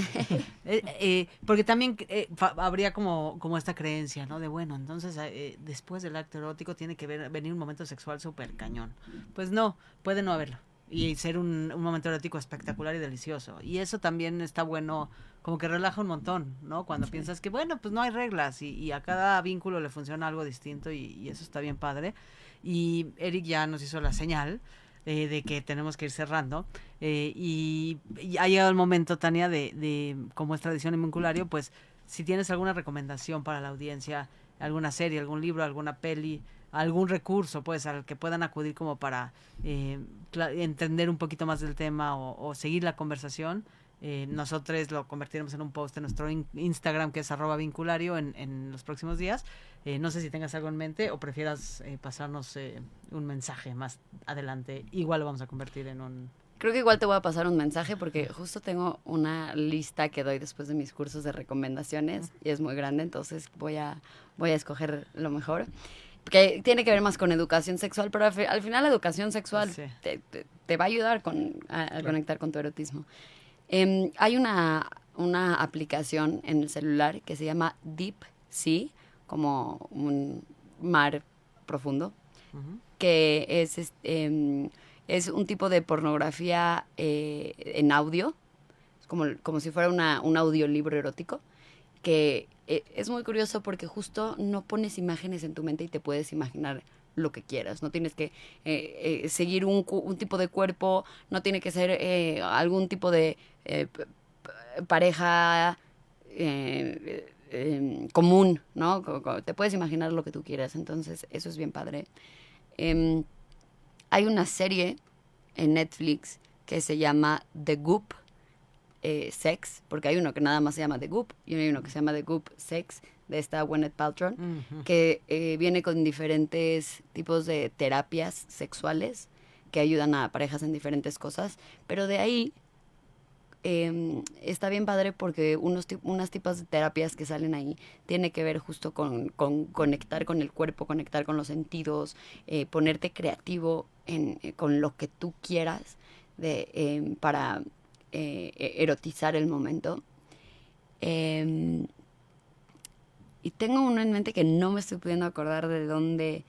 Porque también habría como esta creencia, ¿no? De bueno, entonces después del acto erótico tiene que venir un momento sexual súper cañón. Pues no, puede no haberlo. Y ser un momento erótico espectacular y delicioso. Y eso también está bueno, como que relaja un montón, ¿no? Cuando piensas que, bueno, pues no hay reglas y a cada vínculo le funciona algo distinto y eso está bien padre. Y Eric ya nos hizo la señal de que tenemos que ir cerrando. Y ha llegado el momento, Tania, de como es tradición en Vinculario, pues si tienes alguna recomendación para la audiencia, alguna serie, algún libro, alguna peli, algún recurso, pues, al que puedan acudir como para entender un poquito más del tema o seguir la conversación. Nosotros lo convertiremos en un post en nuestro Instagram, que es @vinculario en los próximos días. No sé si tengas algo en mente o prefieras pasarnos un mensaje más adelante. Igual lo vamos a convertir en un... Creo que igual te voy a pasar un mensaje porque justo tengo una lista que doy después de mis cursos de recomendaciones y es muy grande, entonces voy a escoger lo mejor. Que tiene que ver más con educación sexual, pero al final la educación sexual Sí. te va a ayudar a Claro. conectar con tu erotismo. Hay una aplicación en el celular que se llama Deep Sea, como un mar profundo, Uh-huh. que es un tipo de pornografía en audio, como si fuera un audiolibro erótico, que es muy curioso porque justo no pones imágenes en tu mente y te puedes imaginar lo que quieras. No tienes que seguir un tipo de cuerpo, no tiene que ser algún tipo de pareja común, ¿no? Te puedes imaginar lo que tú quieras, entonces eso es bien padre. Hay una serie en Netflix que se llama The Goop Sex, porque hay uno que nada más se llama The Goop y hay uno que se llama The Goop Sex, de esta Gwyneth Paltrow, Uh-huh. que viene con diferentes tipos de terapias sexuales que ayudan a parejas en diferentes cosas, pero de ahí está bien padre porque unas tipos de terapias que salen ahí tiene que ver justo con conectar con el cuerpo, conectar con los sentidos, ponerte creativo con lo que tú quieras para erotizar el momento. Y tengo uno en mente que no me estoy pudiendo acordar de dónde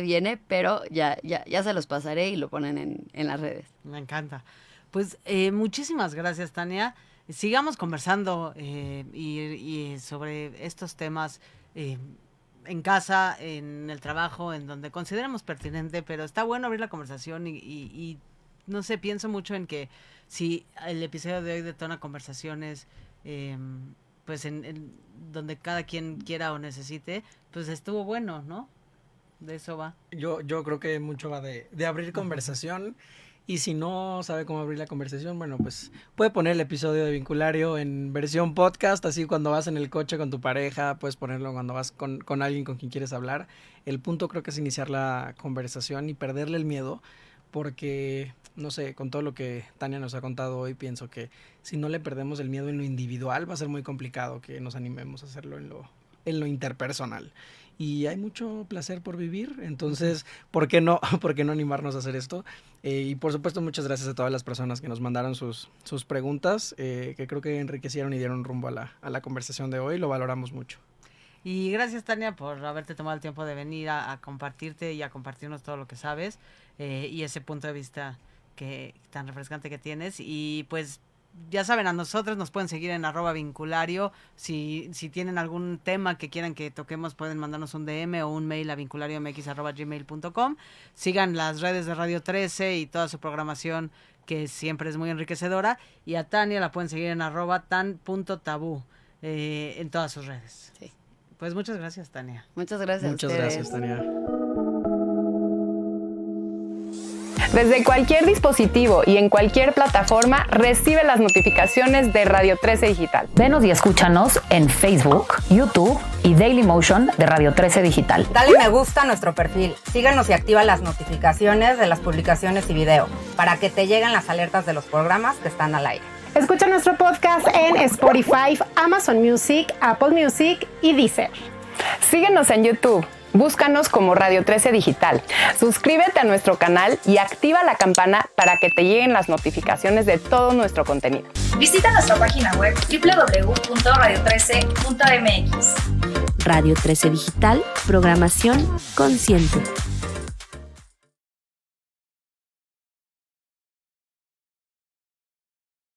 viene, pero ya se los pasaré y lo ponen en las redes. Me encanta. Pues muchísimas gracias, Tania. Sigamos conversando y sobre estos temas en casa, en el trabajo, en donde consideremos pertinente, pero está bueno abrir la conversación y no sé, pienso mucho en que si el episodio de hoy detona conversaciones, pues en donde cada quien quiera o necesite, pues estuvo bueno, ¿no? De eso va. Yo creo que mucho va de abrir conversación. Y si no sabe cómo abrir la conversación, bueno, pues puede poner el episodio de Vinculario en versión podcast, así cuando vas en el coche con tu pareja, puedes ponerlo cuando vas con alguien con quien quieres hablar. El punto creo que es iniciar la conversación y perderle el miedo, porque, no sé, con todo lo que Tania nos ha contado hoy, pienso que si no le perdemos el miedo en lo individual, va a ser muy complicado que nos animemos a hacerlo en lo interpersonal. Y hay mucho placer por vivir, entonces, ¿por qué no animarnos a hacer esto? Y por supuesto, muchas gracias a todas las personas que nos mandaron sus preguntas, que creo que enriquecieron y dieron rumbo a la conversación de hoy, lo valoramos mucho. Y gracias, Tania, por haberte tomado el tiempo de venir a compartirte y a compartirnos todo lo que sabes y ese punto de vista tan refrescante que tienes. Y pues ya saben, a nosotros nos pueden seguir en @vinculario. Si tienen algún tema que quieran que toquemos, pueden mandarnos un DM o un mail a vinculariomx@gmail.com. Sigan las redes de Radio 13 y toda su programación, que siempre es muy enriquecedora. Y a Tania la pueden seguir en @tan.tabú en todas sus redes. Sí. Pues muchas gracias, Tania. Muchas gracias. Muchas gracias, Tania. Desde cualquier dispositivo y en cualquier plataforma, recibe las notificaciones de Radio 13 Digital. Venos y escúchanos en Facebook, YouTube y Dailymotion de Radio 13 Digital. Dale me gusta a nuestro perfil, síguenos y activa las notificaciones de las publicaciones y video para que te lleguen las alertas de los programas que están al aire. Escucha nuestro podcast en Spotify, Amazon Music, Apple Music y Deezer. Síguenos en YouTube. Búscanos como Radio 13 Digital. Suscríbete a nuestro canal y activa la campana para que te lleguen las notificaciones de todo nuestro contenido. Visita nuestra página web www.radio13.mx. Radio 13 Digital, programación consciente.